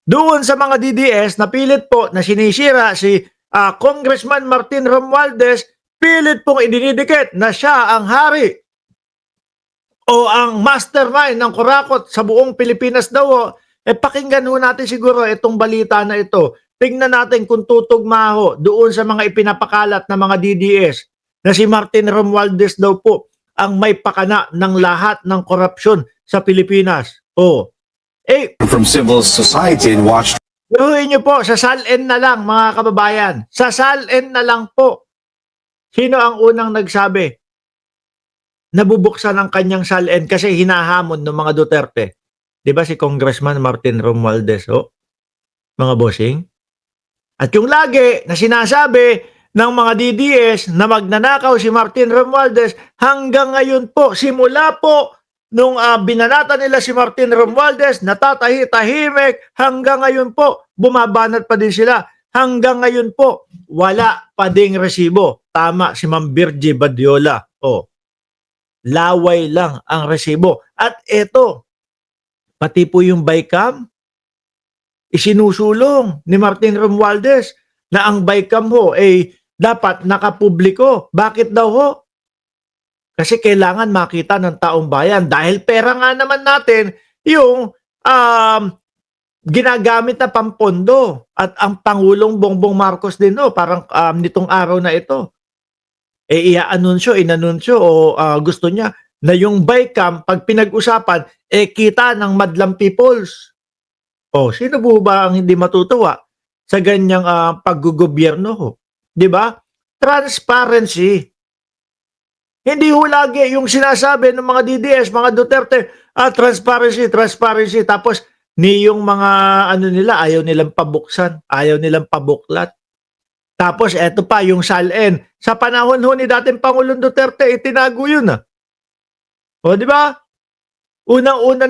Doon sa mga DDS, napilit po na sinisira si Congressman Martin Romualdez, pilit pong idinidikit na siya ang hari o ang mastermind ng kurakot sa buong Pilipinas daw. Pakinggan ho natin siguro itong balita na ito. Tingnan natin kung tutugma ho doon sa mga ipinapakalat na mga DDS na si Martin Romualdez daw po ang may pakana ng lahat ng korupsyon sa Pilipinas. From civil society and watch. Luhuin niyo po, sa SALN na lang mga kababayan. Sa SALN na lang po. Sino ang unang nagsabi? Nabubuksan ang kanyang SALN kasi hinahamon ng mga Duterte. Di ba si Congressman Martin Romualdez, mga bossing? At yung lagi na sinasabi ng mga DDS na magnanakaw si Martin Romualdez, hanggang ngayon po, simula po nung binanata nila si Martin Romualdez, natatahi-tahimik, hanggang ngayon po, bumabanat pa din sila. Hanggang ngayon po, wala pa ding resibo. Tama si Ma'am Virgie Badiola. Laway lang ang resibo. At eto, pati po yung BICAM, isinusulong ni Martin Romualdez na ang BICAM ho ay dapat nakapubliko. Bakit daw ho? Kasi kailangan makita ng taong bayan dahil pera nga naman natin yung ginagamit na pampondo at ang Pangulong Bongbong Marcos din parang nitong araw na ito inanunsyo o gusto niya na yung BICAM pag pinag-usapan kita ng madlang peoples. Sino po ba ang hindi matutuwa sa ganyang paggugobyerno ho? 'Di ba? Transparency. Hindi ho lagi yung sinasabi ng mga DDS, mga Duterte, transparency, transparency. Tapos, yung mga nila, ayaw nilang pabuksan, ayaw nilang pabuklat. Tapos, eto pa, yung SALN. Sa panahon ho ni dating Pangulong Duterte, itinago yun. Di ba? Unang-una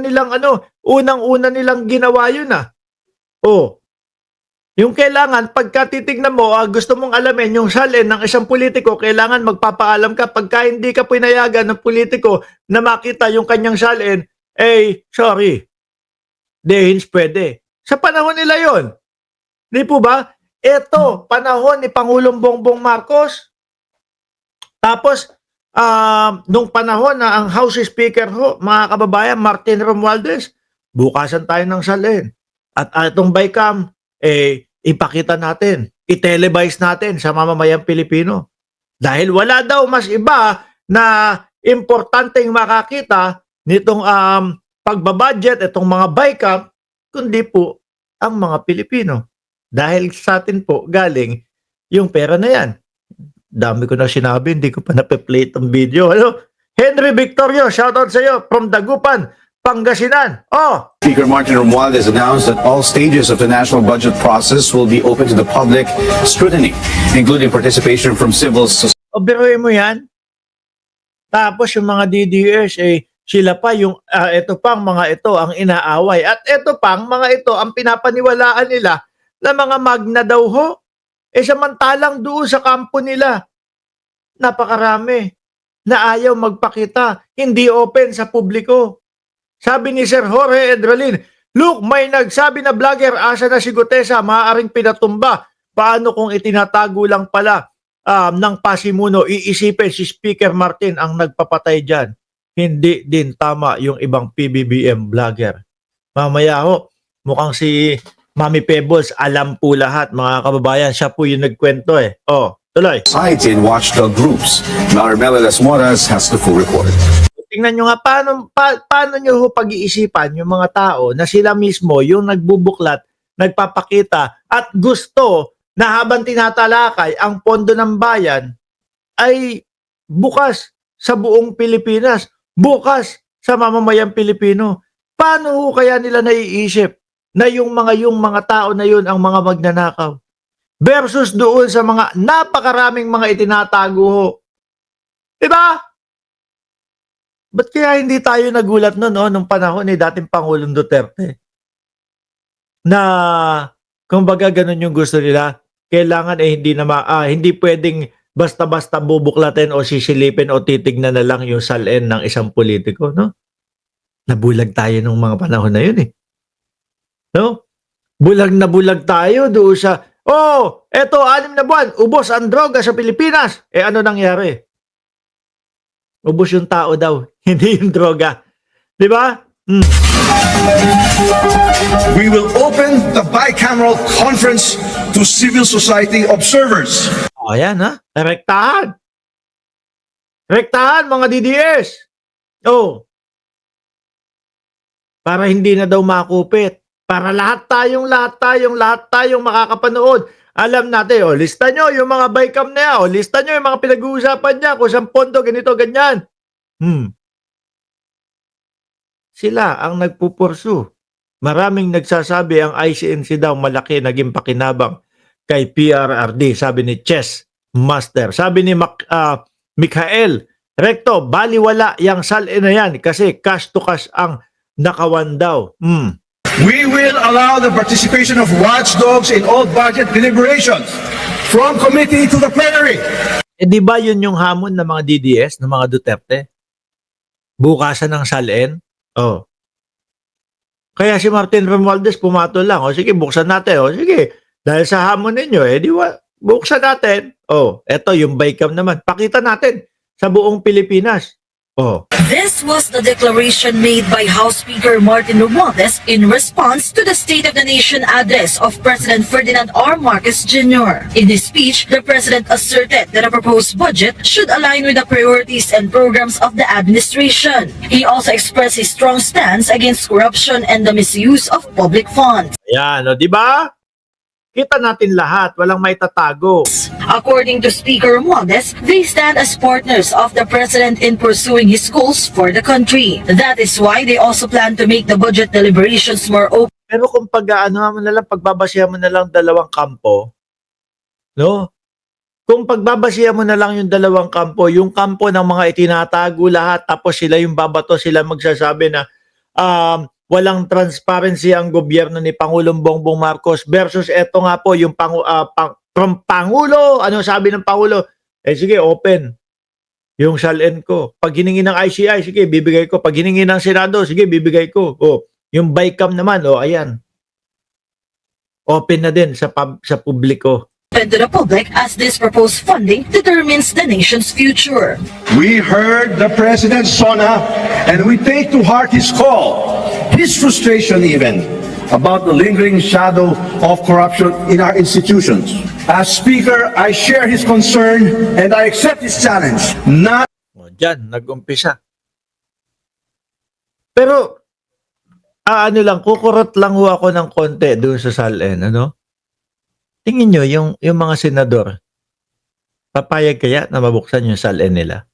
nilang ginawa yun. Yung kailangan, pagka titignan mo, gusto mong alamin yung SALN ng isang politiko, kailangan magpapaalam ka. Pagka hindi ka pinayagan ng politiko na makita yung kanyang SALN, sorry. Hindi pwede. Sa panahon nila yon. Di po ba? Ito, panahon ni Pangulong Bongbong Marcos. Tapos, nung panahon na ang House Speaker ho, mga kababayan, Martin Romualdez, bukasan tayo ng SALN. At itong BICAM, ipakita natin, i-televise natin sa mamamayang Pilipino. Dahil wala daw mas iba na importanteng makakita nitong pagbabudget, itong mga BICAM, kundi po ang mga Pilipino. Dahil sa atin po galing yung pera na yan. Dami ko na sinabi, hindi ko pa nape-play itong video. Henry Victorio, shoutout sa iyo from Dagupan, Pangasinan. Speaker Martin Romualdez announced that all stages of the national budget process will be open to the public scrutiny, including participation from civil society. Biruin mo yan. Tapos yung mga DDS, sila pa yung, ito pang mga ito ang inaaway. At ito pang mga ito ang pinapaniwalaan nila na mga magna daw ho. Samantalang doon sa kampo nila, napakarami na ayaw magpakita, hindi open sa publiko. Sabi ni Sir Jorge Edralin, look, may nagsabi na vlogger, asa na si Gutesa, maaaring pinatumba. Paano kung itinatago lang pala ng pasimuno, iisipin si Speaker Martin ang nagpapatay dyan. Hindi din tama yung ibang PBBM vlogger. Mamaya ho, mukhang si Mami Pebbles, alam po lahat mga kababayan, siya po yung nagkwento tuloy. Society and watchdog groups. Marmela Las Moras has the full report. Tingnan nyo nga, paano nyo ho pag-iisipan yung mga tao na sila mismo yung nagbubuklat, nagpapakita at gusto na habang tinatalakay ang pondo ng bayan ay bukas sa buong Pilipinas, bukas sa mamamayang Pilipino. Paano ho kaya nila naiisip na yung mga tao na yun ang mga magnanakaw versus doon sa mga napakaraming mga itinatago ho? Diba? Ba't kaya hindi tayo nagulat nung panahon ni dating Pangulong Duterte? Na, kumbaga ganun yung gusto nila, kailangan hindi pwedeng basta-basta bubuklatin o sisilipin o titignan na lang yung SALN ng isang politiko, no? Nabulag tayo nung mga panahon na yun No? Bulag na bulag tayo doon sa, oh, eto, 6 na buwan, ubos ang droga sa Pilipinas. Eh, ano nangyari? Ubos yung tao daw, hindi yung droga. Di ba? We will open the bicameral conference to civil society observers. O, ayan ha. Rektahan. Rektahan, mga DDS. Oh. Para hindi na daw makupit. Para lahat tayong makakapanood. Alam natin, o, lista nyo yung mga bycam na yan. O, lista nyo yung mga pinag-uusapan niya. Kung saan pondo, ganito, ganyan. Sila ang nagpupursu. Maraming nagsasabi ang ICNC daw malaki naging pakinabang kay PRRD, sabi ni Chess Master. Sabi ni Mikhael Recto, baliwala yung SALN na yan kasi cash to cash ang nakawan daw. We will allow the participation of watchdogs in all budget deliberations from committee to the plenary. Eh di ba yun yung hamon ng mga DDS, ng mga Duterte? Bukasan ng SALN? Oh. Kaya si Martin Romualdez pumatol lang. O sige, buksan natin. O sige, dahil sa hamon ninyo, eh di ba, buksan natin. Oh, eto yung bycam naman. Pakita natin sa buong Pilipinas. Oh. This was the declaration made by House Speaker Martin Romualdez in response to the State of the Nation address of President Ferdinand R. Marcos Jr. In his speech, the President asserted that a proposed budget should align with the priorities and programs of the administration. He also expressed his strong stance against corruption and the misuse of public funds. Ayan, o, di ba? Kita natin lahat, walang may tatago. According to Speaker Romualdez, they stand as partners of the President in pursuing his goals for the country. That is why they also plan to make the budget deliberations more open. Pero kung pag-ano mo na lang, pagbabasihan mo na lang dalawang kampo, no? Kung pagbabasihan mo na lang yung dalawang kampo, yung kampo ng mga itinatago lahat, tapos sila yung babato, sila magsasabi na walang transparency ang gobyerno ni Pangulong Bongbong Marcos versus eto nga po yung from Pangulo, ano sabi ng Pangulo? Eh sige, open yung SALN ko. Pag hiningi ng ICI, sige, bibigay ko. Pag hiningi ng Senado, sige, bibigay ko. O, yung bycam naman, o, ayan. Open na din sa publiko. To the public as this proposed funding determines the nation's future. We heard the President Sona and we take to heart his call, his frustration even, about the lingering shadow of corruption in our institutions. As Speaker, I share his concern and I accept his challenge. Not O, dyan, nag-umpisa. Pero, ano lang, kukurot lang ho ako ng konti doon sa SALN, ano? Tingin nyo, yung mga senador, papayag kaya na mabuksan yung SALN nila?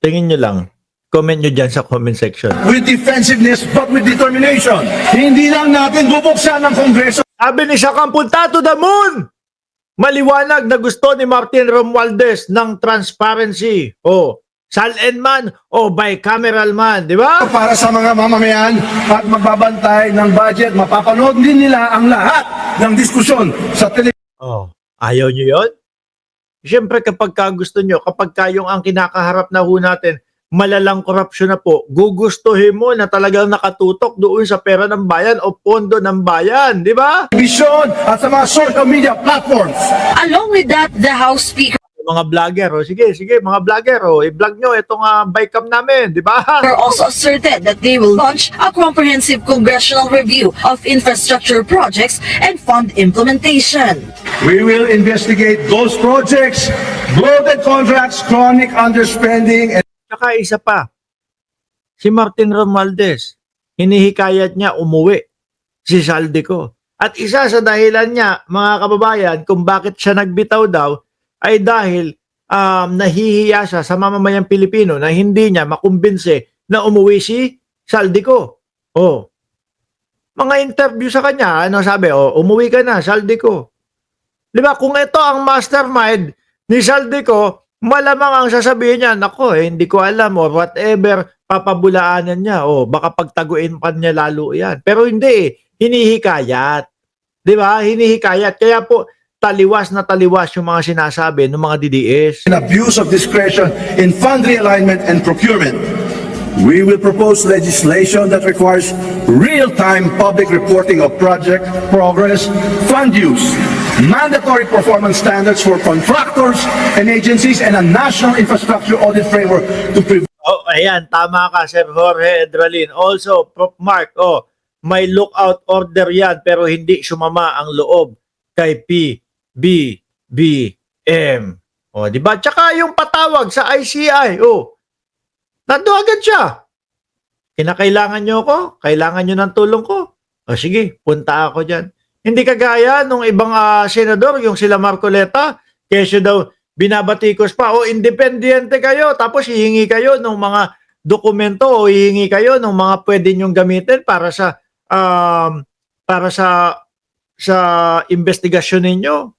Tingin nyo lang, comment nyo dyan sa comment section. with defensiveness but with determination. Hindi lang natin bubuksan ng Kongreso. Sabi ni Sakang, punta to the moon! Maliwanag na gusto ni Martin Romualdez ng transparency. O, SALN man o bicameral man, di ba? Para sa mga mamamayan at magbabantay ng budget, mapapanood din nila ang lahat ng diskusyon sa television. Oh, ayaw nyo yun? Siyempre kapag gusto nyo, kapag kayong ang kinakaharap na ho natin, malalang korupsyon na po, gugustuhin mo na talagang nakatutok doon sa pera ng bayan o pondo ng bayan, di ba? At sa mga social media platforms. Along with that, the House Speaker Mga vlogger, sige, mga vlogger, i-vlog nyo itong bycam namin, di ba? also asserted that they will launch a comprehensive congressional review of infrastructure projects and fund implementation. We will investigate those projects, bloated contracts, chronic underspending, and Saka isa pa, si Martin Romualdez, hinihikayat niya umuwi si Saldico. At isa sa dahilan niya, mga kababayan, kung bakit siya nagbitaw daw, ay dahil nahihiya siya sa mamamayang Pilipino na hindi niya makumbinse na umuwi si Saldico. Oh. Mga interview sa kanya, ano sabi? Oh, umuwi ka na, Saldico. Di ba? Kung ito ang mastermind ni Saldico, malamang ang sasabihin niya, nako, hindi ko alam or whatever, papabulaanan niya. O, baka pagtaguin pa niya lalo yan. Pero hindi, hinihikayat. Di ba? Hinihikayat. Kaya po, taliwas na taliwas yung mga sinasabi ng mga DDS. abuse of discretion in fund realignment and procurement. We will propose legislation that requires real-time public reporting of project progress, fund use, mandatory performance standards for contractors and agencies, and a national infrastructure audit framework to prevent Oh, ayan, tama ka, Sir Jorge Edralin. Also, Prof. Mark, may lookout order yan pero hindi sumama ang loob kay PBBM. Di ba? Tsaka yung patawag sa ICI, nandun agad siya. Kinakailangan nyo ako? Kailangan nyo ng tulong ko? Sige, punta ako dyan. Hindi kagaya nung ibang senador, yung sila Marcoleta, kesyo daw binabatikos pa, independente kayo, tapos hihingi kayo ng mga dokumento o hihingi kayo ng mga pwede nyong gamitin para sa investigasyon ninyo.